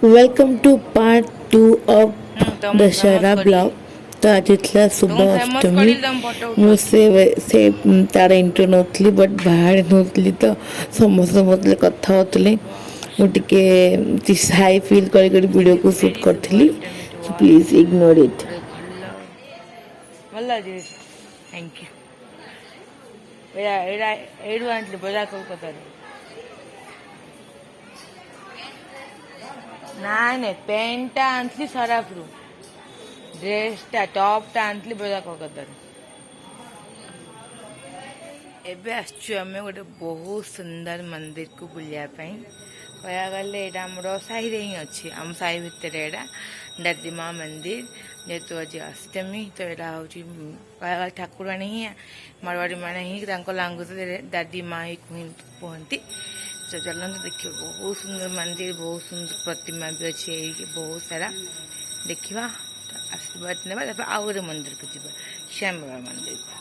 Welcome two part 2 of ତମକୁ famous Dussehra କରିଲି blog. तो आज था शुभ ତମକୁ ଫେମସ୍ अष्टमी। କରିଲି ତମ ଫଟୋ ଉଠଉଚି। मुझे तार इंट्रो नौली बट बाहर नौली तो समस्त मतलब कथा होते मुझे हाई फिल कर वीडियो को शूट ଭେରି करी। ସୁପର ଅଷ୍ଟମୀ ଟୁ सो ଅଲ୍। Please ignore it. ଭଲ ଅଛି ଥ୍ୟାଙ୍କ ୟୁ। ଏଇଠୁ ଆଣିଥିଲି ବଜାର କୋଲକାତାରୁ। ନାଇଁ ନାଇଁ ପ୍ୟାଣ୍ଟଟା ଆଣିଥିଲି ସରାଫରୁ, ଡ୍ରେସ୍ଟା ଟପ୍ଟା ଆଣିଥିଲି ବଜାର କୋଲକାତାରୁ। ଏବେ ଆସିଛୁ ଆମେ ଗୋଟେ ବହୁତ ସୁନ୍ଦର ମନ୍ଦିରକୁ ବୁଲିବା ପାଇଁ। କହିବାକୁ ଗଲେ ଏଇଟା ଆମର ସାହିରେ ହିଁ ଅଛି, ଆମ ସାହି ଭିତରେ ଏଇଟା ଦାଦିମା ମନ୍ଦିର। ଯେହେତୁ ଆଜି ଅଷ୍ଟମୀ ତ ଏଇଟା ହେଉଛି କହିବାକୁ ଗଲେ ଠାକୁରାଣୀ ହିଁ ମାରୱାଡ଼ି ମାନେ ହିଁ ତାଙ୍କ ଲାଙ୍ଗୁଏଜରେ ଦାଦିମା ହିଁ କୁହନ୍ତି। ତ ଚାଲନ୍ତୁ ଦେଖିବ, ବହୁତ ସୁନ୍ଦର ମନ୍ଦିର, ବହୁତ ସୁନ୍ଦର ପ୍ରତିମା ବି ଅଛି ଏଇଠି ବହୁତ ସାରା। ଦେଖିବା, ଆଶୀର୍ବାଦ ନେବା, ତାପରେ ଆଉ ଗୋଟେ ମନ୍ଦିରକୁ ଯିବା, ଶ୍ୟାମ ବାବା ମନ୍ଦିରକୁ।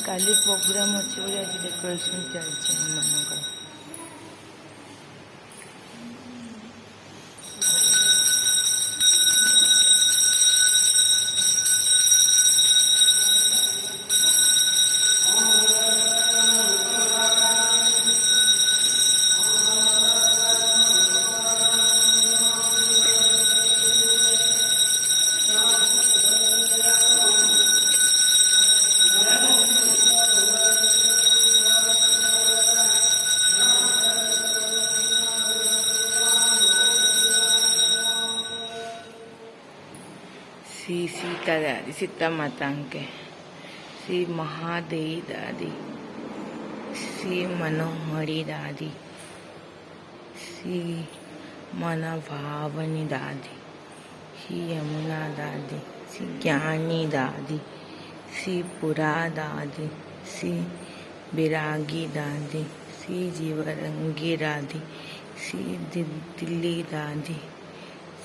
କାଲି ପ୍ରୋଗ୍ରାମ୍ ଅଛି ବୋଲି ଆଜି ଡେକୋରେସନ୍ ଚାଲିଛି ଆମମାନଙ୍କର। श्री सीता दादी, सीता माता के, श्री महादेवी दादी, श्री मनोहरी दादी, श्री मनभावनी दादी, श्री यमुना दादी, श्री ज्ञानी दादी, श्री पुरा दादी, श्री विरागी दादी, श्री जीवरंगी दादी, श्री दिल्ली दादी,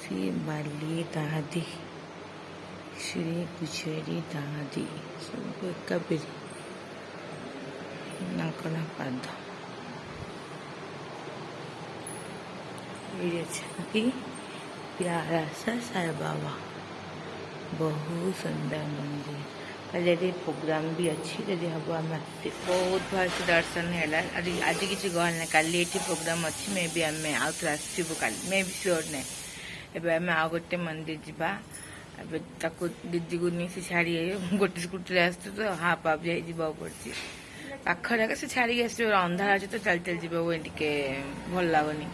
श्री बाली दादी, श्री गुजरी दादी। सबको एक नाकना पाद प्यारा सा साई बाबा, बहुत सुंदर मंदिर। कल प्रोग्राम भी अच्छी जब हम आम बहुत भल से दर्शन है। आज किसी गहल ना, काली ये प्रोग्राम अच्छी मे भी आम आउे आसू का मे भी सियोर ना। एवं आम आउ गोटे मंदिर जावा, दीदी को नहीं से छाड़ी गोटे स्कूटी आसतु तो हाफ हाफ जा पड़ी पाखर से छाड़ी आस अंधार अच्छे तो चल चल जी भल लगुनि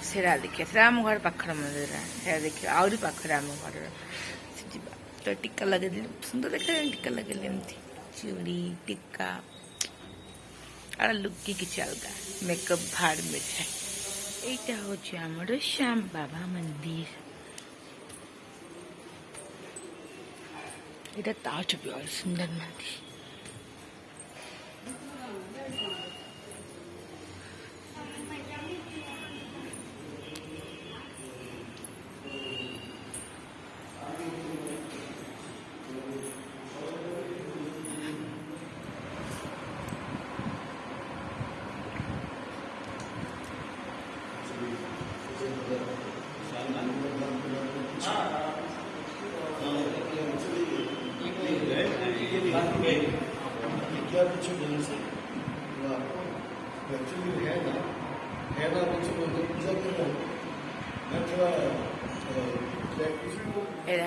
से देखिए से आम घर पाखर मंदिर से देखिए आहरी पाखर आम घर तो टीका लगे सुंदर देखा टीका लगे चूड़ी टीका आर लुक किसी अलग मेकअप भाड़ मिठाई। यहाँ हूँ आमर श्याम बाबा मंदिर। এটা তাজ भी और सुंदर मंदिर।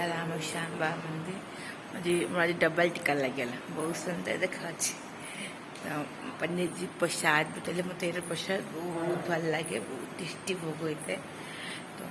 राम श्याम बाबा मंदिर मुझे डबल टिका लगे बहुत सुंदर देखा। पंडित जी प्रसाद बताइए मत प्रसाद बहुत भल लगे, बहुत टेस्टी भोग होते। तो